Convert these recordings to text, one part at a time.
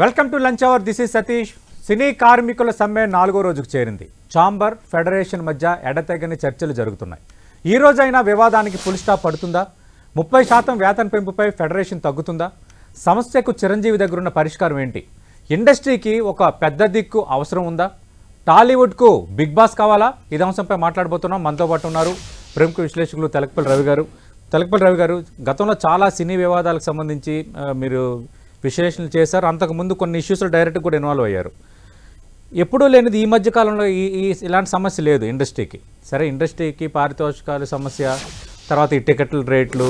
Welcome to lunch hour. This is Satish. Cine కార్మికుల సమ్మె 4వ రోజుకు చేరింది. ఛాంబర్ ఫెడరేషన్ మధ్య ఎడతెగని చర్చలు జరుగుతున్నాయి. ఈ రోజైనా వివాదానికి ఫుల్ స్టాప్ పడుతుందా? 30% వేతన పెంపుపై ఫెడరేషన్ తగ్గుతుందా? సమస్యకు చిరంజీవి దగ్గరున్న పరిష్కారం ఏంటి? ఇండస్ట్రీకి ఒక పెద్ద దిక్కు అవసరం ఉందా? టాలీవుడ్కు బిగ్ బాస్ కావాలా? ఇది అంశంపై మాట్లాడబోతున్నాం. మనతో పాటు ఉన్నారు ప్రముఖ విశ్లేషకులు తెలకపల్లి రవి గారు. తెలకపల్లి రవి గారు, గతంలో చాలా సినీ వివాదాలకు సంబంధించి మీరు విశ్లేషణలు చేశారు. అంతకుముందు కొన్ని ఇష్యూస్లో డైరెక్ట్గా కూడా ఇన్వాల్వ్ అయ్యారు. ఎప్పుడూ లేనిది ఈ మధ్య కాలంలో ఇలాంటి సమస్య లేదు ఇండస్ట్రీకి. సరే, ఇండస్ట్రీకి పారితోషికాల సమస్య, తర్వాత ఈ టికెట్ల రేట్లు,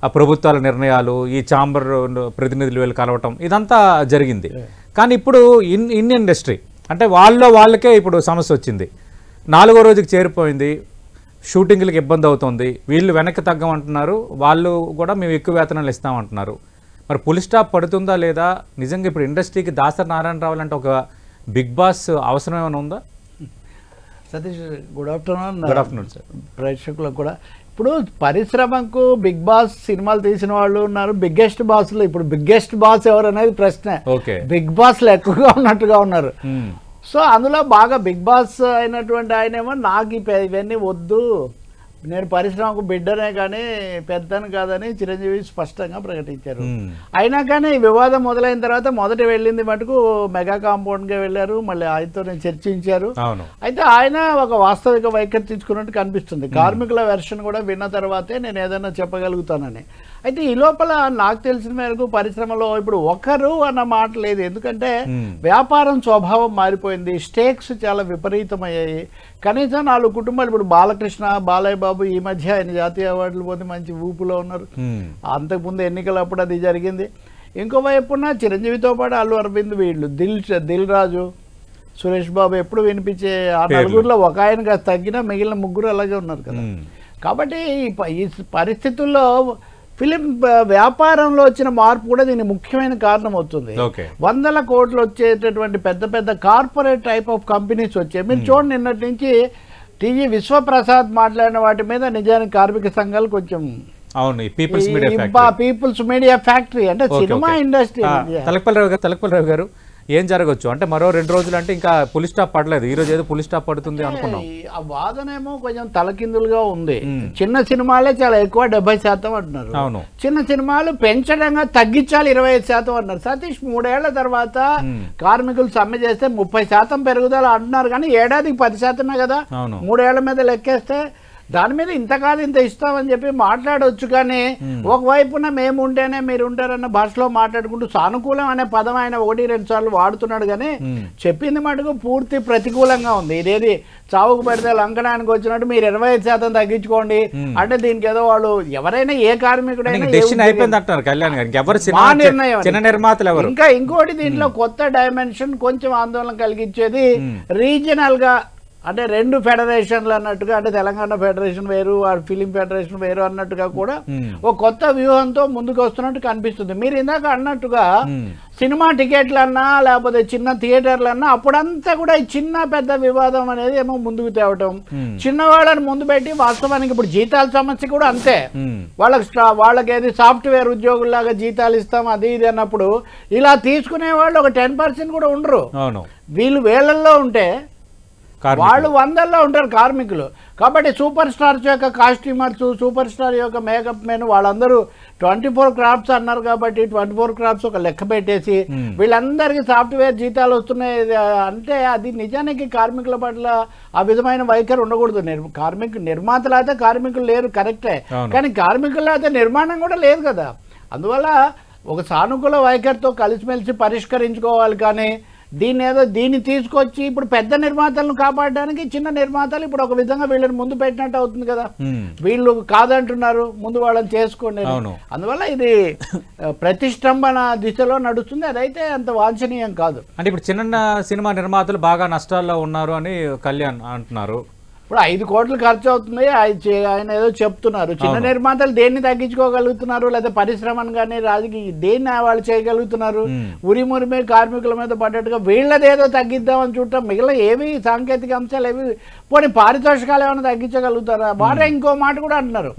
ఆ ప్రభుత్వాల నిర్ణయాలు, ఈ ఛాంబర్ ప్రతినిధులు వీళ్ళు కలవటం, ఇదంతా జరిగింది. కానీ ఇప్పుడు ఇన్ ఇండస్ట్రీ అంటే వాళ్ళకే ఇప్పుడు సమస్య వచ్చింది. 4వ రోజుకి చేరిపోయింది. షూటింగ్లకు ఇబ్బంది అవుతుంది. వీళ్ళు వెనక్కి తగ్గమంటున్నారు, వాళ్ళు కూడా మేము ఎక్కువ వేతనాలు ఇస్తామంటున్నారు. మరి ఫుల్ స్టాప్ పడుతుందా లేదా? నిజంగా ఇప్పుడు ఇండస్ట్రీకి దాసరి నారాయణరావు అంటే ఒక బిగ్ బాస్ అవసరం ఏమైనా ఉందా? Satish, good afternoon. Good afternoon sir. ప్రేక్షకులకు కూడా ఇప్పుడు పరిశ్రమకు బిగ్ బాస్ సినిమాలు తీసిన వాళ్ళు ఉన్నారు, బిగ్గెస్ట్ బాస్లు. ఇప్పుడు బిగ్గెస్ట్ బాస్ ఎవరు అనేది ప్రశ్న. బిగ్ బాస్లు ఎక్కువగా ఉన్నట్టుగా ఉన్నారు. సో అందులో బాగా బిగ్ బాస్ అయినటువంటి ఆయనేమో నాకు ఇవన్నీ వద్దు, నేను పరిశ్రమకు బిడ్డనే కానీ పెద్దను కాదని చిరంజీవి స్పష్టంగా ప్రకటించారు. అయినా కానీ వివాదం మొదలైన తర్వాత మొదట వెళ్ళింది మటుకు మెగా కాంపౌండ్గా వెళ్ళారు, మళ్ళీ ఆయనతో చర్చించారు. అయితే ఆయన ఒక వాస్తవిక వైఖరి తీసుకున్నట్టు కనిపిస్తుంది. కార్మికుల వెర్షన్ కూడా విన్న తర్వాతే నేను ఏదైనా చెప్పగలుగుతానని. అయితే ఈ లోపల నాకు తెలిసిన మేరకు పరిశ్రమలో ఇప్పుడు ఒకరు అన్న మాట లేదు. ఎందుకంటే వ్యాపారం స్వభావం మారిపోయింది, స్టేక్స్ చాలా విపరీతమయ్యాయి. కనీసం 4 కుటుంబాలు, ఇప్పుడు బాలకృష్ణ, బాలయ్య బాబు ఈ మధ్య ఆయన జాతీయ అవార్డులు పోతే మంచి ఊపులో ఉన్నారు. అంతకుముందు ఎన్నికలప్పుడు అది జరిగింది. ఇంకోవైపున చిరంజీవితో పాటు అల్లు అరవింద్, వీళ్ళు దిల్ రాజు, సురేష్ బాబు ఎప్పుడు వినిపించే ఆ నలుగురిలో ఒక ఆయన తగ్గినా మిగిలిన ముగ్గురు అలాగే ఉన్నారు కదా. కాబట్టి ఈ పరిస్థితుల్లో ఫిలిం వ్యాపారంలో వచ్చిన మార్పు కూడా దీనికి ముఖ్యమైన కారణం అవుతుంది. 100ల కోట్లు వచ్చేటటువంటి పెద్ద పెద్ద కార్పొరేట్ టైప్ ఆఫ్ కంపెనీస్ వచ్చాయి. మీరు చూడండి, నిన్నటి నుంచి టీవీ విశ్వప్రసాద్ మాట్లాడిన వాటి మీద నిజానికి కార్మిక సంఘాలు కొంచెం పీపుల్స్ మీడియా ఫ్యాక్టరీ అంటే సినిమా ఇండస్ట్రీ. తెలకపల్లి రావు గారు, ఏం జరగచ్చు అంటే మరో 2 రోజులు అంటే ఇంకా పులి స్టాప్ పడలేదు, ఈ రోజు ఏదో పులి స్టాప్ పడుతుంది అనుకున్నాం. ఆ వాదనేమో కొంచెం తలకిందులుగా ఉంది. చిన్న సినిమాలే చాలా ఎక్కువ 70% అంటున్నారు. అవును, చిన్న సినిమాలు పెంచడంగా తగ్గించాలి 25% అన్నారు. సతీష్, 3 ఏళ్ల తర్వాత కార్మికులు సమ్మె చేస్తే 30% పెరుగుదల అంటున్నారు, కానీ ఏడాదికి 10% కదా. 3 ఏళ్ల మీద లెక్కేస్తే దాని మీద ఇంత కాదు ఇంత ఇస్తామని చెప్పి మాట్లాడవచ్చు. కానీ ఒకవైపున మేము ఉంటేనే మీరు ఉంటారన్న భాషలో మాట్లాడుకుంటూ సానుకూలం అనే పదం ఆయన 1-2 సార్లు వాడుతున్నాడు, కానీ చెప్పింది మటుకు పూర్తి ప్రతికూలంగా ఉంది. ఇదేది చావుకు పడితే లంకనానికి వచ్చినట్టు మీరు 25% తగ్గించుకోండి అంటే దీనికి ఏదో వాళ్ళు ఎవరైనా ఏ కార్మికుడైనా ఇంకా ఇంకోటి దీంట్లో కొత్త డైమెన్షన్ కొంచెం ఆందోళన కలిగించేది రీజనల్ గా, అంటే 2 ఫెడరేషన్లు అన్నట్టుగా, అంటే తెలంగాణ ఫెడరేషన్ వేరు, ఫిలిం ఫెడరేషన్ వేరు అన్నట్టుగా కూడా ఒక కొత్త వ్యూహంతో ముందుకు వస్తున్నట్టు కనిపిస్తుంది. మీరు ఇందాక అన్నట్టుగా సినిమా టికెట్లన్నా లేకపోతే చిన్న థియేటర్లన్నా అప్పుడంతా కూడా ఈ చిన్న పెద్ద వివాదం అనేది ఏమో ముందుకు తేవటం, చిన్నవాళ్ళని ముందు పెట్టి, వాస్తవానికి ఇప్పుడు జీతాల సమస్య కూడా అంతే. వాళ్ళకి ఏది సాఫ్ట్వేర్ ఉద్యోగుల్లాగా జీతాలు ఇస్తాం అది ఇది అన్నప్పుడు ఇలా తీసుకునే వాళ్ళు ఒక 10% కూడా ఉండరు. వీళ్ళు వేలల్లో ఉంటే వాళ్ళు 100ల్లో ఉంటారు కార్మికులు. కాబట్టి సూపర్ స్టార్స్ యొక్క కాస్ట్యూమర్స్, సూపర్ స్టార్ యొక్క మేకప్ మెన్ వాళ్ళందరూ 24 క్రాఫ్ట్స్ అన్నారు కాబట్టి 24 క్రాఫ్ట్స్ ఒక లెక్క పెట్టేసి వీళ్ళందరికీ సాఫ్ట్వేర్ జీతాలు వస్తున్నాయి అంటే అది నిజానికి కార్మికుల పట్ల ఆ విధమైన వైఖరి ఉండకూడదు. నిర్మాతలు అయితే కార్మికులు లేరు, కరెక్టే, కానీ కార్మికుల్లో అయితే నిర్మాణం కూడా లేదు కదా. అందువల్ల ఒక సానుకూల వైఖరితో కలిసిమెలిసి పరిష్కరించుకోవాలి. కానీ దీన్ని తీసుకొచ్చి ఇప్పుడు పెద్ద నిర్మాతలను కాపాడడానికి చిన్న నిర్మాతలు ఇప్పుడు ఒక విధంగా వీళ్ళని ముందు పెట్టినట్టు అవుతుంది కదా. వీళ్ళు కాదంటున్నారు, ముందు వాళ్ళని చేసుకోండి. అందువల్ల ఇది ప్రతిష్టంభన దిశలో నడుస్తుంది. అదైతే అంత వాంఛనీయం కాదు. అంటే ఇప్పుడు చిన్న సినిమా నిర్మాతలు బాగా నష్టాల్లో ఉన్నారు అని కళ్యాణ్ అంటున్నారు. ఇప్పుడు 5 కోట్లు ఖర్చు అవుతుంది ఆయన ఏదో చెప్తున్నారు. చిన్న నిర్మాతలు దేన్ని తగ్గించుకోగలుగుతున్నారు, లేదా పరిశ్రమను కానీ రాజకీయ దేన్ని వాళ్ళు చేయగలుగుతున్నారు? ఉరిమురిమే కార్మికుల మీద పడ్డట్టుగా వీళ్ళదేదో తగ్గిద్దామని చూడటం, మిగిలిన ఏవి సాంకేతిక అంశాలు ఏవి పోనీ పారితోషికాలు ఏమైనా తగ్గించగలుగుతారా? వారే ఇంకో మాట కూడా అంటున్నారు,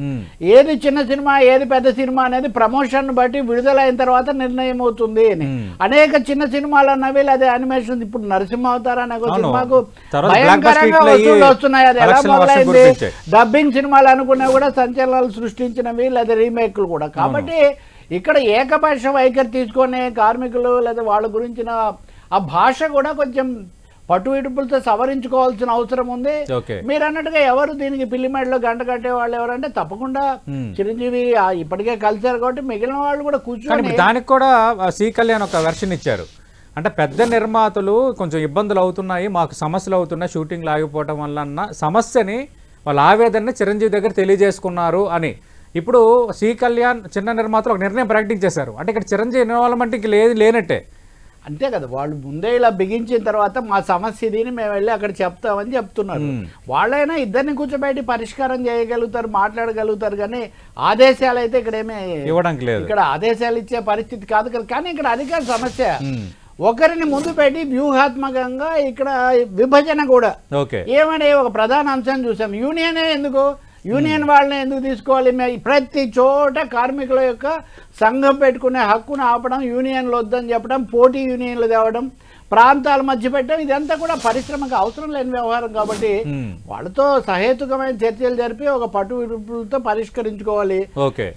ఏది చిన్న సినిమా ఏది పెద్ద సినిమా అనేది ప్రమోషన్ బట్టి విడుదలైన తర్వాత నిర్ణయం అవుతుంది అని. అనేక చిన్న సినిమాలు అన్నవి లేదా యానిమేషన్, ఇప్పుడు నరసింహ అవతార్ అనే ఒక సినిమాకు భయంకరంగా వసూళ్లు వస్తున్నాయి. అది ఎలా మొదలైంది? డబ్బింగ్ సినిమాలు అనుకున్నా కూడా సంచలనాలు సృష్టించినవి లేదా రీమేక్లు కూడా. కాబట్టి ఇక్కడ ఏకపక్ష వైఖరి తీసుకొని కార్మికులు లేదా వాళ్ళ గురించిన ఆ భాష కూడా కొంచెం పట్టు విడుపులతో సవరించుకోవాల్సిన అవసరం ఉంది. మీరు అన్నట్టుగా ఎవరు దీనికి పిల్లిమెడలో గంట కట్టే వాళ్ళు ఎవరంటే తప్పకుండా చిరంజీవి ఇప్పటికే కలిశారు కాబట్టి మిగిలిన వాళ్ళు కూడా కూర్చొని. దానికి కూడా సి కళ్యాణ్ ఒక వెర్షన్ ఇచ్చారు. అంటే పెద్ద నిర్మాతలు కొంచెం ఇబ్బందులు అవుతున్నాయి, మాకు సమస్యలు అవుతున్నాయి షూటింగ్లు ఆగిపోవటం వల్ల అన్న సమస్యని వాళ్ళ ఆవేదనని చిరంజీవి దగ్గర తెలియజేసుకున్నారు అని. ఇప్పుడు సి కళ్యాణ్ చిన్న నిర్మాతలు ఒక నిర్ణయం ప్రకటించేశారు. అంటే ఇక్కడ చిరంజీవి ఇన్వాల్వ్మెంట్ ఇంక లేనట్టే. అంతే కదా, వాళ్ళు ముందే ఇలా బిగించిన తర్వాత మా సమస్య ఇదిని మేము వెళ్ళి అక్కడ చెప్తామని చెప్తున్నారు. వాళ్ళైనా ఇద్దరిని కూర్చోబెట్టి పరిష్కారం చేయగలుగుతారు, మాట్లాడగలుగుతారు. కానీ ఆదేశాలు అయితే ఇక్కడ ఏమీ ఇవ్వడానికి లేదు. ఇక్కడ ఆదేశాలు ఇచ్చే పరిస్థితి కాదు కదా. కానీ ఇక్కడ అధికార సమస్య ఒకరిని ముందు పెట్టి వ్యూహాత్మకంగా ఇక్కడ విభజన కూడా ఏమనే ఒక ప్రధాన అంశం చూసాం. యూనియనే ఎందుకు, యూనియన్ వాళ్ళని ఎందుకు తీసుకోవాలి? ప్రతి చోట కార్మికుల యొక్క సంఘం పెట్టుకునే హక్కును ఆపడం, యూనియన్లు వద్దని చెప్పడం, పోటీ యూనియన్లు తేవడం, ప్రాంతాల మధ్య పెట్టడం, ఇదంతా కూడా పరిశ్రమకు అవసరం లేని వ్యవహారం. కాబట్టి వాళ్ళతో సహేతుకమైన చర్చలు జరిపి ఒక పట్టు విడుపులతో పరిష్కరించుకోవాలి.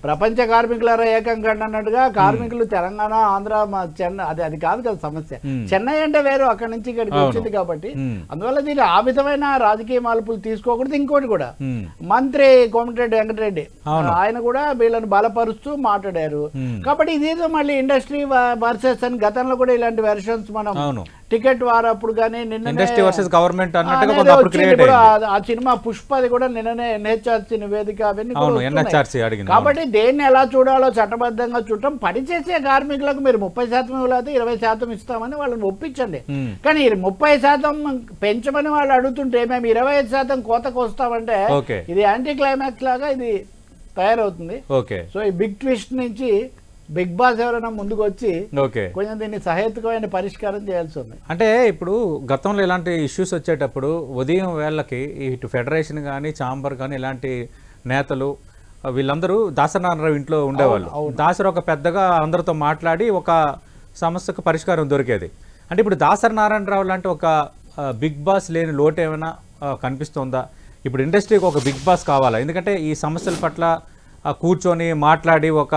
ప్రపంచ కార్మికుల ఏకం కండి అన్నట్టుగా కార్మికులు తెలంగాణ, ఆంధ్ర, చెన్నై అది కాదు కదా సమస్య. చెన్నై అంటే వేరు, అక్కడి నుంచి ఇక్కడికి వచ్చింది. కాబట్టి అందువల్ల దీని ఆ విధమైన రాజకీయ మార్పులు తీసుకోకూడదు. ఇంకోటి కూడా మంత్రి కోమటిరెడ్డి వెంకటరెడ్డి ఆయన కూడా వీళ్ళని బలపరుస్తూ మాట్లాడారు. కాబట్టి ఇదేదో మళ్ళీ ఇండస్ట్రీ వర్సెస్ అని గతంలో కూడా ఇలాంటి వెర్షన్స్ మనం టికెట్ వారప్పుడు కానీ నిన్న ఆ సినిమా పుష్పది కూడా నిన్ననే ఎన్హెచ్ఆర్సీ నివేదిక అవన్నీ. కాబట్టి దేన్ని ఎలా చూడాలో చట్టబద్ధంగా చూడటం, పనిచేసే కార్మికులకు మీరు 30% ఇవ్వలేదు 20% ఇస్తామని వాళ్ళని ఒప్పించండి. కానీ 30% పెంచమని వాళ్ళు అడుగుతుంటే మేము 25% కోతకు వస్తామంటే ఇది యాంటీ క్లైమాక్స్ లాగా ఇది తయారవుతుంది. సో ఈ బిగ్ ట్విస్ట్ నుంచి బిగ్ బాస్ ఎవరైనా ముందుకు వచ్చి కొంచెం దీన్ని సహేతుకమైన పరిష్కారం చేయాల్సి ఉంది. అంటే ఇప్పుడు గతంలో ఇలాంటి ఇష్యూస్ వచ్చేటప్పుడు ఉదయం వేళకి ఇటు ఫెడరేషన్ కానీ ఛాంబర్ కానీ ఇలాంటి నేతలు వీళ్ళందరూ దాసనారాయణరావు ఇంట్లో ఉండేవాళ్ళు. దాసరి ఒక పెద్దగా అందరితో మాట్లాడి ఒక సమస్యకు పరిష్కారం దొరికేది. అంటే ఇప్పుడు దాసనారాయణరావు లాంటి ఒక బిగ్ బాస్ లేని లోటు ఏమైనా కనిపిస్తుందా? ఇప్పుడు ఇండస్ట్రీకి ఒక బిగ్ బాస్ కావాలా? ఎందుకంటే ఈ సమస్యల పట్ల కూర్చొని మాట్లాడి ఒక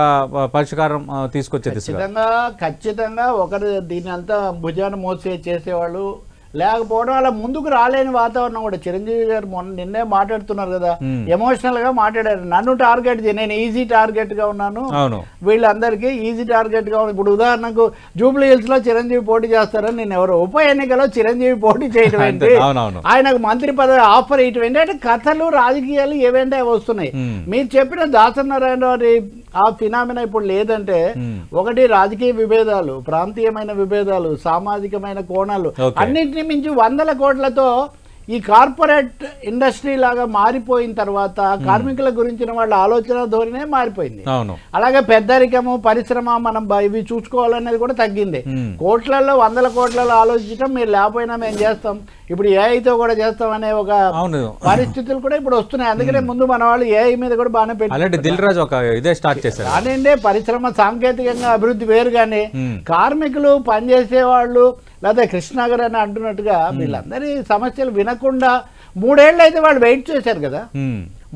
పరిష్కారం తీసుకొచ్చేది. ఖచ్చితంగా ఒకరు దీని అంతా భుజాన్ని మోసే చేసేవాళ్ళు లేకపోవడం అలా ముందుకు రాలేని వాతావరణం కూడా. చిరంజీవి గారు నిన్నే మాట్లాడుతున్నారు కదా, ఎమోషనల్ గా మాట్లాడారు. నన్ను టార్గెట్ నేను ఈజీ టార్గెట్ గా ఉన్నాను, వీళ్ళందరికీ ఈజీ టార్గెట్ గా ఉంది. ఇప్పుడు ఉదాహరణకు జూబ్లీ హిల్స్ లో చిరంజీవి పోటీ చేస్తారని నేను ఎవరు, ఉప ఎన్నికలో చిరంజీవి పోటీ చేయడం ఏంటి, ఆయనకు మంత్రి పదవి ఆఫర్ ఇయటం ఏంటి, అంటే కథలు రాజకీయాలు ఏవేంటే వస్తున్నాయి. మీరు చెప్పిన దాసనారాయణరావు ఆ ఫినామినా ఇప్పుడు లేదంటే ఒకటి రాజకీయ విభేదాలు, ప్రాంతీయమైన విభేదాలు, సామాజికమైన కోణాలు, అన్నింటినీ మించి 100 కోట్లతో ఈ కార్పొరేట్ ఇండస్ట్రీ లాగా మారిపోయిన తర్వాత కార్మికుల గురించిన వాళ్ళ ఆలోచన ధోరణే మారిపోయింది. అలాగే పెద్దరికము, పరిశ్రమ, మనం ఇవి చూసుకోవాలనేది కూడా తగ్గింది. కోట్లలో 100 కోట్లలో ఆలోచించడం, మీరు లేకపోయినా మేము చేస్తాం, ఇప్పుడు ఏఐతో కూడా చేస్తాం అనే ఒక పరిస్థితులు కూడా ఇప్పుడు వస్తున్నాయి. అందుకనే ముందు మన వాళ్ళు ఏఐ మీద కూడా బాగానే పెట్టారు. కానివ్వండి, పరిశ్రమ సాంకేతికంగా అభివృద్ధి వేరు. కానీ కార్మికులు పనిచేసే వాళ్ళు లేదా కృష్ణ గారు అని అంటున్నట్టుగా వీళ్ళందరి సమస్యలు వినకుండా 3 ఏళ్ళు అయితే వాళ్ళు వెయిట్ చేశారు కదా.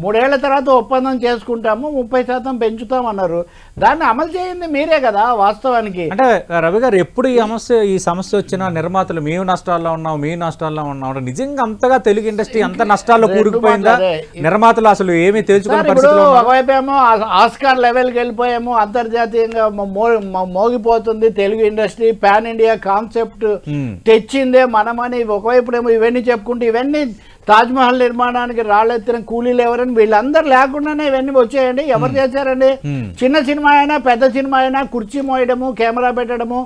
3 ఏళ్ల తర్వాత ఒప్పందం చేసుకుంటాము, 30% పెంచుతామన్నారు. దాన్ని అమలు చేయండి మీరే కదా వాస్తవానికి. అంటే రవి గారు ఎప్పుడు ఈ సమస్య వచ్చిన నిర్మాతలు మేము నష్టాల్లో ఉన్నాం, మేము నష్టాల్లో ఉన్నాం, నిజంగా అంతగా తెలుగు ఇండస్ట్రీ అంత నష్టాల్లో కూరుకుపోయిందా? నిర్మాతలు అసలు ఏమీ తెలుసుకునే పరిస్థితుల్లో ఒకవైపేమో ఆస్కార్ లెవెల్కి వెళ్ళిపోయాము, అంతర్జాతీయంగా మోగిపోతుంది Telugu industry, pan India concept తెచ్చిందే మనమని ఒకవైపునేమో ఇవన్నీ చెప్పుకుంటే, ఇవన్నీ తాజ్మహల్ నిర్మాణానికి రాళ్ళెత్తిన కూలీలు ఎవరని వీళ్ళందరూ లేకుండానే ఇవన్నీ వచ్చాయండి. ఎవరు చేశారండి? చిన్న సినిమా అయినా పెద్ద సినిమా అయినా కుర్చీ మోయడము, కెమెరా పెట్టడము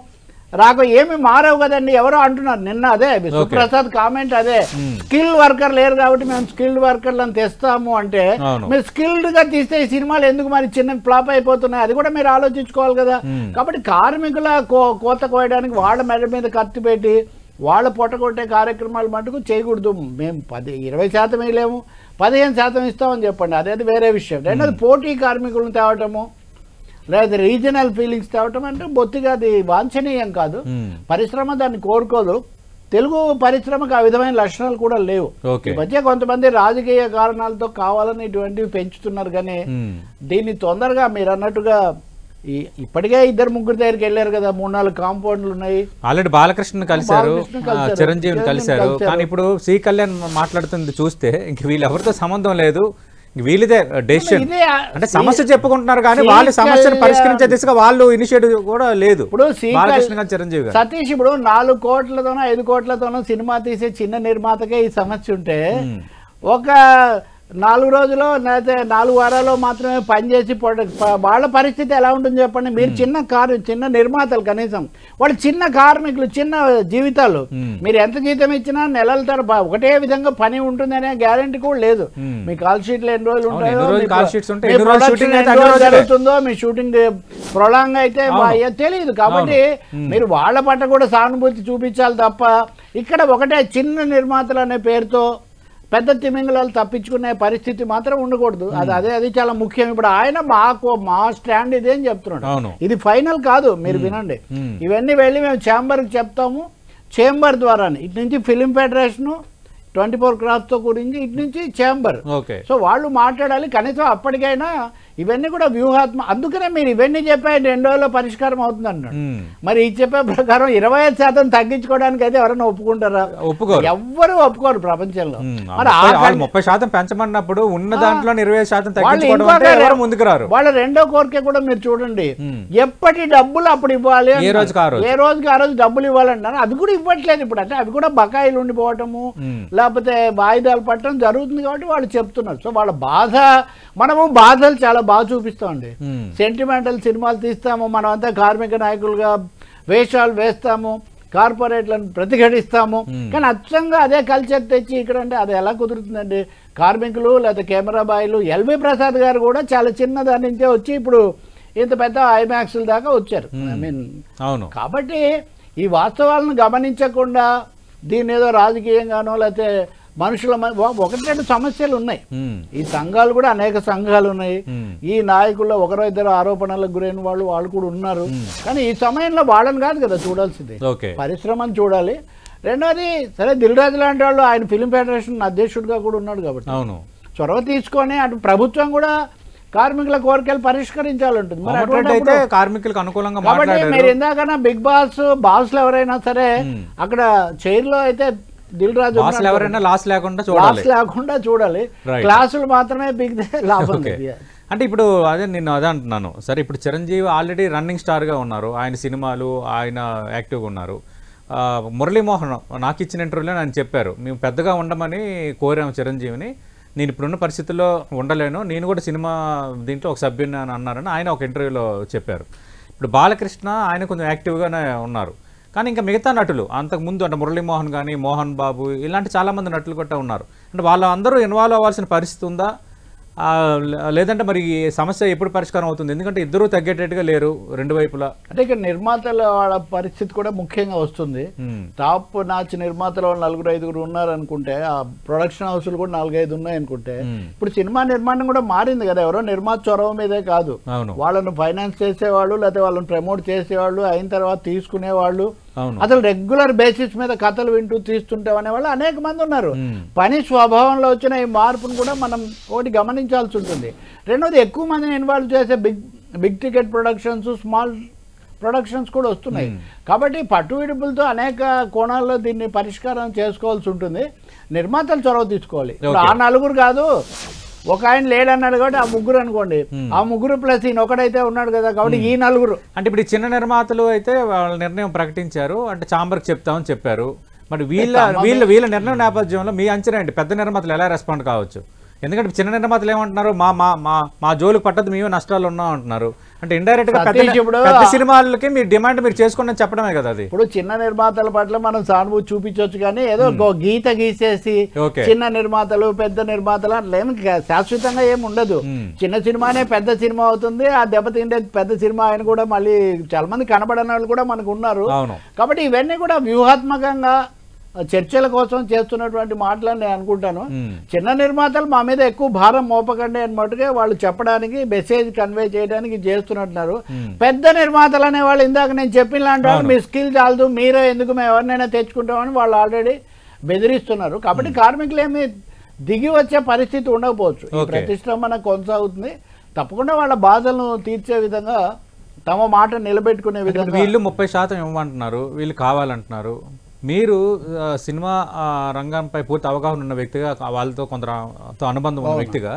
ఏమి మారవు కదండి. ఎవరో అంటున్నారు నిన్న, అదే సుప్రసాద్ కామెంట్ అదే, స్కిల్ వర్కర్ లేరు కాబట్టి మేము స్కిల్డ్ వర్కర్లను తెస్తాము అంటే, మీరు స్కిల్డ్ గా తీస్తే ఈ సినిమాలు ఎందుకు మరి చిన్న ఫ్లాప్ అయిపోతున్నాయి? అది కూడా మీరు ఆలోచించుకోవాలి కదా. కాబట్టి కార్మికుల కోత కోయడానికి వాళ్ళ మెడ మీద కత్తి పెట్టి వాళ్ళ పొట్టగొట్టే కార్యక్రమాలు మటుకు చేయకూడదు. మేము 20% వేయలేము, 15% ఇస్తామని చెప్పండి, అదేది వేరే విషయం. రెండోది పోటీ కార్మికులను తేవటము లేదా రీజనల్ ఫీలింగ్స్ తేవటం అంటే బొత్తిగా అది వాంఛనీయం కాదు. పరిశ్రమ దాన్ని కోరుకోదు. తెలుగు పరిశ్రమకు ఆ విధమైన లక్షణాలు కూడా లేవు. ఈ మధ్య కొంతమంది రాజకీయ కారణాలతో కావాలని ఇటువంటివి పెంచుతున్నారు, కానీ దీన్ని తొందరగా మీరు అన్నట్టుగా ఇప్పటికే 2-3 దగ్గరికి వెళ్ళారు కదా, 3-4 కాంపౌండ్లు ఉన్నాయి. ఆల్రెడీ బాలకృష్ణ కలిశారు, చిరంజీవిని కలిశారు. కానీ ఇప్పుడు సి కళ్యాణ్ మాట్లాడుతుంది చూస్తే ఇంక వీళ్ళు ఎవరితో సంబంధం లేదు, వీళ్ళదే డెసిషన్. అంటే సమస్య చెప్పుకుంటున్నారు కానీ వాళ్ళు సమస్యను పరిష్కరించే దిశగా వాళ్ళు ఇనిషియేటివ్ కూడా లేదు. ఇప్పుడు బాలకృష్ణ గారు, చిరంజీవి గారు, సతీష్ ఇప్పుడు 4 కోట్లతోనో 5 కోట్లతోనో సినిమా తీసే చిన్న నిర్మాతకే ఈ సమస్య ఉంటే ఒక 4 రోజులు లేకపోతే 4 వారాల్లో మాత్రమే పనిచేసి వాళ్ళ పరిస్థితి ఎలా ఉంటుంది చెప్పండి. మీరు చిన్న నిర్మాతలు, కనీసం వాళ్ళు చిన్న కార్మికులు, చిన్న జీవితాలు. మీరు ఎంత జీతం ఇచ్చినా నెలల తరబడి ఒకటే విధంగా పని ఉంటుందనే గ్యారెంటీ కూడా లేదు. మీ కాల్ షీట్లు ఎన్ని రోజులు ఉంటాయో, జరుగుతుందో, మీ షూటింగ్ ప్రొలాంగ్ అయితే తెలియదు. కాబట్టి మీరు వాళ్ళ పట్ల కూడా సానుభూతి చూపించాలి తప్ప ఇక్కడ ఒకటే చిన్న నిర్మాతలు అనే పేరుతో పెద్ద తిమింగళాలు తప్పించుకునే పరిస్థితి మాత్రం ఉండకూడదు. అది చాలా ముఖ్యం. ఇప్పుడు ఆయన మా స్టాండ్ ఇదే అని చెప్తున్నాడు. ఇది ఫైనల్ కాదు, మీరు వినండి. ఇవన్నీ వెళ్ళి మేము ఛాంబర్కి చెప్తాము. ఛాంబర్ ద్వారా ఇటు నుంచి ఫిలిం ఫెడరేషన్ 24 క్రాఫ్ట్తో గురించి ఇటు నుంచి ఛాంబర్. సో వాళ్ళు మాట్లాడాలి. కనీసం అప్పటికైనా ఇవన్నీ కూడా వ్యూహాత్మ. అందుకనే మీరు ఇవన్నీ చెప్పే 2 రోజుల్లో పరిష్కారం అవుతుంది అన్నాడు. మరి ఈ చెప్పే ప్రకారం 25% తగ్గించుకోవడానికి అయితే ఎవరైనా ఒప్పుకుంటారా? ఎవ్వరు ఒప్పుకోరు ప్రపంచంలో. మరి 30% పెంచమన్నప్పుడు ఉన్న దాంట్లో 25% తగ్గించుకోవడం ముందుకు రారు. వాళ్ళ రెండో కోరిక కూడా మీరు చూడండి, ఎప్పటి డబ్బులు అప్పుడు ఇవ్వాలి, ఏ రోజుకి ఆ రోజు డబ్బులు ఇవ్వాలన్నారు. అది కూడా ఇవ్వట్లేదు ఇప్పుడు. అంటే అవి కూడా బకాయిలు ఉండిపోవటము లేకపోతే వాయిదాలు పట్టడం జరుగుతుంది. కాబట్టి వాళ్ళు చెప్తున్నారు. సో వాళ్ళ బాధ, మనము బాధలు చాలా బాగా చూపిస్తామండి. సెంటిమెంటల్ సినిమాలు తీస్తాము, మనం అంతా కార్మిక నాయకులుగా వేషాలు వేస్తాము, కార్పొరేట్లను ప్రతిఘటిస్తాము. కానీ అచ్చంగా అదే కల్చర్ తెచ్చి ఇక్కడ అంటే అది ఎలా కుదురుతుందండి? కార్మికులు లేదా కెమెరా బాయ్లు, ఎల్వి ప్రసాద్ గారు కూడా చాలా చిన్న దాని నుంచే వచ్చి ఇప్పుడు ఇంత పెద్ద ఐమాక్స్ల దాకా వచ్చారు. అవును. కాబట్టి ఈ వాస్తవాలను గమనించకుండా దీని ఏదో రాజకీయంగానో లేకపోతే మనుషుల 1-2 సమస్యలు ఉన్నాయి. ఈ సంఘాలు కూడా అనేక సంఘాలు ఉన్నాయి. ఈ నాయకుల్లో 1-2 ఆరోపణలకు గురైన వాళ్ళు కూడా ఉన్నారు. కానీ ఈ సమయంలో వాళ్ళని కాదు కదా చూడాల్సింది, పరిశ్రమను చూడాలి. రెండోది సరే, దిల్ రాజు లాంటి వాళ్ళు ఆయన ఫిలిం ఫెడరేషన్ అధ్యక్షుడిగా కూడా ఉన్నాడు కాబట్టి చొరవ తీసుకొని అటు ప్రభుత్వం కూడా కార్మికుల కోరికలు పరిష్కరించాలంటుంది. మరి కార్మికులకు అనుకూలంగా కాబట్టి మీరు ఇందాకన్నా బిగ్ బాస్లు ఎవరైనా సరే అక్కడ చైర్లో అయితే దిల్ రాజు లాస్ లేకుండా చూడాలి. క్లాసులు మాత్రమే బిగ్ లాభం. అంటే ఇప్పుడు అదే నేను అదే అంటున్నాను. సరే, ఇప్పుడు చిరంజీవి ఆల్రెడీ రన్నింగ్ స్టార్గా ఉన్నారు, ఆయన సినిమాలు ఆయన యాక్టివ్గా ఉన్నారు. మురళీమోహన్ నాకు ఇచ్చిన ఇంటర్వ్యూలో ఆయన చెప్పారు, మేము పెద్దగా ఉండమని కోరాము చిరంజీవిని, నేను ఇప్పుడున్న పరిస్థితుల్లో ఉండలేను, నేను కూడా సినిమా దీంట్లో ఒక సభ్యుని అని అన్నారని ఆయన ఒక ఇంటర్వ్యూలో చెప్పారు. ఇప్పుడు బాలకృష్ణ ఆయన కొంచెం యాక్టివ్గానే ఉన్నారు. కానీ ఇంకా మిగతా నటులు అంతకుముందు అంటే మురళీమోహన్ కానీ, మోహన్ బాబు ఇలాంటి చాలామంది నటులు కూడా ఉన్నారు. అంటే వాళ్ళందరూ ఇన్వాల్వ్ అవ్వాల్సిన పరిస్థితి ఉందా, లేదంటే మరి సమస్య ఎప్పుడు పరిష్కారం అవుతుంది? ఎందుకంటే ఇద్దరు తగ్గేటట్టుగా లేరు రెండు వైపులా. అంటే ఇక్కడ నిర్మాతల వాళ్ళ పరిస్థితి కూడా ముఖ్యంగా వస్తుంది. టాప్ నాచ్ నిర్మాతలు 4-5 ఉన్నారు అనుకుంటే, ఆ ప్రొడక్షన్ హౌస్లు కూడా 4-5 ఉన్నాయి అనుకుంటే, ఇప్పుడు సినిమా నిర్మాణం కూడా మారింది కదా. ఎవరో నిర్మాత చొరవ మీదే కాదు, వాళ్ళను ఫైనాన్స్ చేసేవాళ్ళు లేకపోతే వాళ్ళని ప్రమోట్ చేసేవాళ్ళు, అయిన తర్వాత తీసుకునేవాళ్ళు, అసలు రెగ్యులర్ బేసిస్ మీద కథలు వింటూ తీస్తుంటాం అనేవాళ్ళు అనేక మంది ఉన్నారు. పని స్వభావంలో వచ్చిన ఈ మార్పును కూడా మనం ఒకటి గమనించాల్సి ఉంటుంది. రెండోది, ఎక్కువ మందిని ఇన్వాల్వ్ చేసే big ticket productions, small productions కూడా వస్తున్నాయి. కాబట్టి పట్టు విడుపులతో అనేక కోణాల్లో దీన్ని పరిష్కారం చేసుకోవాల్సి ఉంటుంది. నిర్మాతలు చొరవ తీసుకోవాలి. ఇప్పుడు ఆ 4 కాదు, ఒక ఆయన లేడన్నాడు కాబట్టి ఆ 3 అనుకోండి, ఆ 3 ప్లస్ ఈయన ఒకడైతే ఉన్నాడు కదా, కాబట్టి ఈ 4. అంటే ఇప్పుడు చిన్న నిర్మాతలు అయితే వాళ్ళ నిర్ణయం ప్రకటించారు, అంటే ఛాంబర్కి చెప్తామని చెప్పారు. మరి వీళ్ళ నిర్ణయం నేపథ్యంలో మీ అంచనా ఏంటి? పెద్ద నిర్మాతలు ఎలా రెస్పాండ్ కావచ్చు? ఎందుకంటే చిన్న నిర్మాతలు ఏమంటున్నారు, మా జోలికి పట్టదు, మేమే నష్టాలు ఉన్నాం అంటున్నారు. అంటే ఇండైరెక్ట్ గా ఇప్పుడు పెద్ద సినిమాలకి మీ డిమాండ్ మీరు చేసుకోండి చెప్పడమే కదా అది. ఇప్పుడు చిన్న నిర్మాతల పట్ల మనం సానుభూతి చూపించవచ్చు, కానీ ఏదో గీత గీసేసి చిన్న నిర్మాతలు పెద్ద నిర్మాతలు అట్లేమి శాశ్వతంగా ఏమి ఉండదు. చిన్న సినిమానే పెద్ద సినిమా అవుతుంది, ఆ దెబ్బతిండే పెద్ద సినిమా ఆయన కూడా మళ్ళీ చాలా మంది కనబడని వాళ్ళు కూడా మనకు ఉన్నారు. కాబట్టి ఇవన్నీ కూడా వ్యూహాత్మకంగా చర్చల కోసం చేస్తున్నటువంటి మాటలని నేను అనుకుంటాను. చిన్న నిర్మాతలు మా మీద ఎక్కువ భారం మోపకండి అన్నట్టుగా వాళ్ళు చెప్పడానికి, మెసేజ్ కన్వే చేయడానికి చేస్తున్నట్టున్నారు. పెద్ద నిర్మాతలు అనే వాళ్ళు ఇందాక నేను చెప్పిన లాంటి వాళ్ళు మీ స్కిల్ చాలదు, మీరే ఎందుకు మేము ఎవరినైనా తెచ్చుకుంటామని వాళ్ళు ఆల్రెడీ బెదిరిస్తున్నారు. కాబట్టి కార్మికులు ఏమి దిగి వచ్చే పరిస్థితి ఉండకపోవచ్చు. ఈ ప్రతిష్టంభన కొనసాగుతుంది. తప్పకుండా వాళ్ళ బాధలను తీర్చే విధంగా తమ మాట నిలబెట్టుకునే విధంగా. వీళ్ళు 30% ఇవ్వమంటున్నారు, వీళ్ళు కావాలంటున్నారు. మీరు సినిమా రంగంపై పూర్తి అవగాహన ఉన్న వ్యక్తిగా, వాళ్ళతో కొంత అనుబంధం ఉన్న వ్యక్తిగా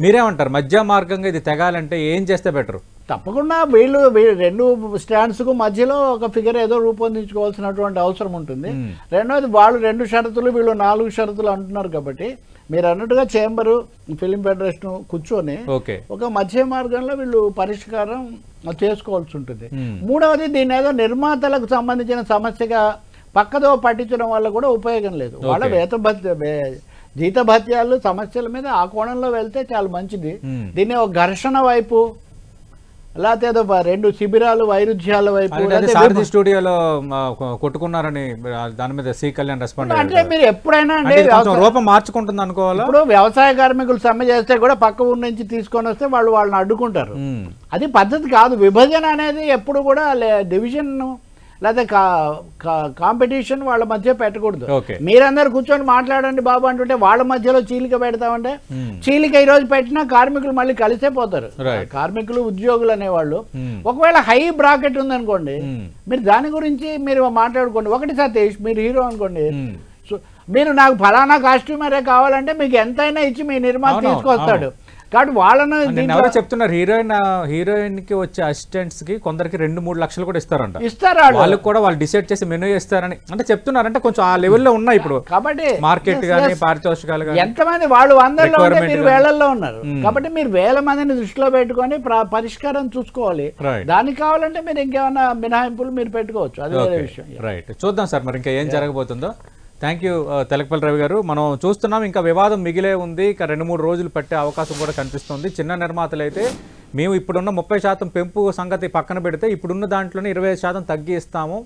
మీరేమంటారు? మధ్య మార్గంగా ఇది తెగాలంటే ఏం చేస్తే బెటర్? తప్పకుండా వీళ్ళు రెండు స్టాండ్స్కు మధ్యలో ఒక ఫిగర్ ఏదో రూపొందించుకోవాల్సినటువంటి అవసరం ఉంటుంది. రెండోది వాళ్ళు 2 షరతులు వీళ్ళు 4 షరతులు అంటున్నారు. కాబట్టి మీరు అన్నట్టుగా చేంబరు ఫిలిం ఫెడరేషన్ కూర్చొని ఒక మధ్య మార్గంలో వీళ్ళు పరిష్కారం చేసుకోవాల్సి ఉంటుంది. మూడవది దీని ఏదో నిర్మాతలకు సంబంధించిన సమస్యగా పక్కదో పట్టించడం వల్ల కూడా ఉపయోగం లేదు. వాళ్ళ జీతభత్యాలు సమస్యల మీద ఆ కోణంలో వెళ్తే చాలా మంచిది. దీన్ని ఒక ఘర్షణ వైపు, లేకపోతే ఏదో 2 శిబిరాలు వైరుధ్యాల వైపు స్టూడియోలో కొట్టుకున్నారని దాని మీద సి కళ్యాణ్ రెస్పాండ్ అంటే మీరు ఎప్పుడైనా రూపం మార్చుకుంటుంది అనుకోవాలి. ఇప్పుడు వ్యవసాయ కార్మికులు సమ్మె చేస్తే కూడా పక్క ఊరు నుంచి తీసుకొని వస్తే వాళ్ళని అడ్డుకుంటారు. అది పద్ధతి కాదు. విభజన అనేది ఎప్పుడు కూడా డివిజన్ లేదా కాంపిటీషన్ వాళ్ళ మధ్య పెట్టకూడదు. మీరందరూ కూర్చొని మాట్లాడండి బాబు అంటుంటే వాళ్ళ మధ్యలో చీలిక పెడతామంటే చీలిక ఈ రోజు పెట్టినా కార్మికులు మళ్ళీ కలిసే పోతారు. కార్మికులు ఉద్యోగులు అనేవాళ్ళు ఒకవేళ హై బ్రాకెట్ ఉందనుకోండి, మీరు దాని గురించి మీరు మాట్లాడుకోండి. ఒకటి సతీష్, మీరు హీరో అనుకోండి, మీరు నాకు ఫలానా కాస్ట్యూమరే కావాలంటే మీకు ఎంతైనా ఇచ్చి మీ నిర్మాత తీసుకొస్తాడు. కాబట్టి వాళ్ళను ఎవరో చెప్తున్నారు, హీరోయిన్ కి వచ్చే అసిస్టెంట్స్ కి కొందరికి 2-3 లక్షలు కూడా ఇస్తారంట. వాళ్ళకి కూడా వాళ్ళు డిసైడ్ చేసి మెనూ ఇస్తారని అంటే చెప్తున్నారు. అంటే కొంచెం ఆ లెవెల్లో ఉన్నాయి ఇప్పుడు. కాబట్టి మార్కెట్ గానీ పారితోషికాలు గానీ ఎంతమంది వాళ్ళు 100లో ఉంటే మీరు వేలల్లో ఉన్నారు. కాబట్టి మీరు 1000 మందిని దృష్టిలో పెట్టుకొని పరిష్కారం చూసుకోవాలి. దానికి కావాలంటే మీరు ఇంకేమైనా మినహాయింపులు మీరు పెట్టుకోవచ్చు, అది వేరే విషయం. రైట్, చూద్దాం సార్ మరి ఇంకా ఏం జరగబోతుందో. థ్యాంక్ యూ తెలకపల్లి రవి గారు. మనం చూస్తున్నాం ఇంకా వివాదం మిగిలే ఉంది. ఇక 2-3 రోజులు పట్టే అవకాశం కూడా కనిపిస్తుంది. చిన్న నిర్మాతలు అయితే మేము ఇప్పుడున్న 30% పెంపు సంగతి పక్కన పెడితే ఇప్పుడున్న దాంట్లోనే 25% తగ్గి ఇస్తాము,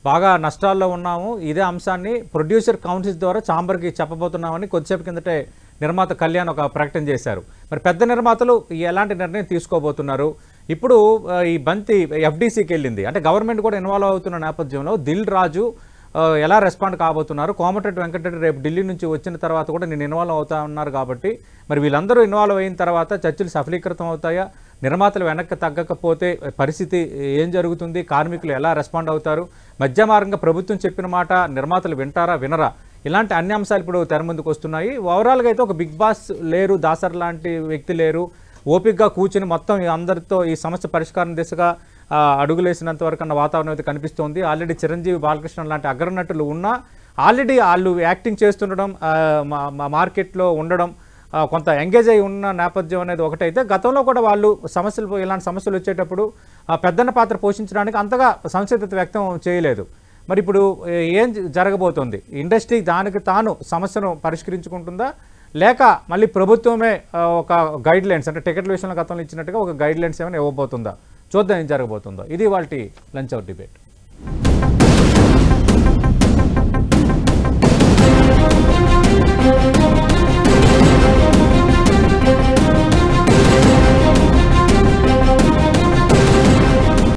బాగా నష్టాల్లో ఉన్నాము, ఇదే అంశాన్ని ప్రొడ్యూసర్ కౌన్సిల్ ద్వారా ఛాంబర్కి చెప్పబోతున్నామని కొద్దిసేపు కిందటే నిర్మాత కళ్యాణ్ ఒక ప్రకటన చేశారు. మరి పెద్ద నిర్మాతలు ఎలాంటి నిర్ణయం తీసుకోబోతున్నారు? ఇప్పుడు ఈ బంతి ఎఫ్డీసీకి వెళ్ళింది, అంటే గవర్నమెంట్ కూడా ఇన్వాల్వ్ అవుతున్న నేపథ్యంలో దిల్ రాజు ఎలా రెస్పాండ్ కాబోతున్నారు? కోమటిరెడ్డి వెంకటరెడ్డి రేపు ఢిల్లీ నుంచి వచ్చిన తర్వాత కూడా నేను ఇన్వాల్వ్ అవుతా ఉన్నారు. కాబట్టి మరి వీళ్ళందరూ ఇన్వాల్వ్ అయిన తర్వాత చర్చలు సఫలీకృతం అవుతాయా? నిర్మాతలు వెనక్కి తగ్గకపోతే పరిస్థితి ఏం జరుగుతుంది? కార్మికులు ఎలా రెస్పాండ్ అవుతారు? మధ్య మార్గంగా ప్రభుత్వం చెప్పిన మాట నిర్మాతలు వింటారా వినరా? ఇలాంటి అన్ని అంశాలు ఇప్పుడు తెర ముందుకు వస్తున్నాయి. ఓవరాల్గా అయితే ఒక బిగ్ బాస్ లేరు, దాసర్ లాంటి వ్యక్తి లేరు, ఓపికగా కూర్చుని మొత్తం అందరితో ఈ సమస్య పరిష్కారం దిశగా అడుగులేసినంత వరకు అన్న వాతావరణం అయితే కనిపిస్తోంది. ఆల్రెడీ చిరంజీవి, బాలకృష్ణ లాంటి అగ్రనటులు ఉన్నా ఆల్రెడీ వాళ్ళు యాక్టింగ్ చేస్తుండడం, మార్కెట్లో ఉండడం, కొంత ఎంగేజ్ అయి ఉన్న నేపథ్యం అనేది ఒకటైతే, గతంలో కూడా వాళ్ళు సమస్యలు ఇలాంటి సమస్యలు వచ్చేటప్పుడు పెద్దన్న పాత్ర పోషించడానికి అంతగా సంసిద్ధత వ్యక్తం చేయలేదు. మరి ఇప్పుడు ఏం జరగబోతోంది? ఇండస్ట్రీ దానికి తాను సమస్యను పరిష్కరించుకుంటుందా, లేక మళ్ళీ ప్రభుత్వమే ఒక గైడ్ లైన్స్, అంటే టికెట్ల విషయంలో గతంలో ఇచ్చినట్టుగా ఒక గైడ్ లైన్స్ ఏమైనా ఇవ్వబోతుందా? చూద్దాం ఏం జరగబోతుందో. ఇది వాళ్ళ లంచ్ అవర్ డిబేట్.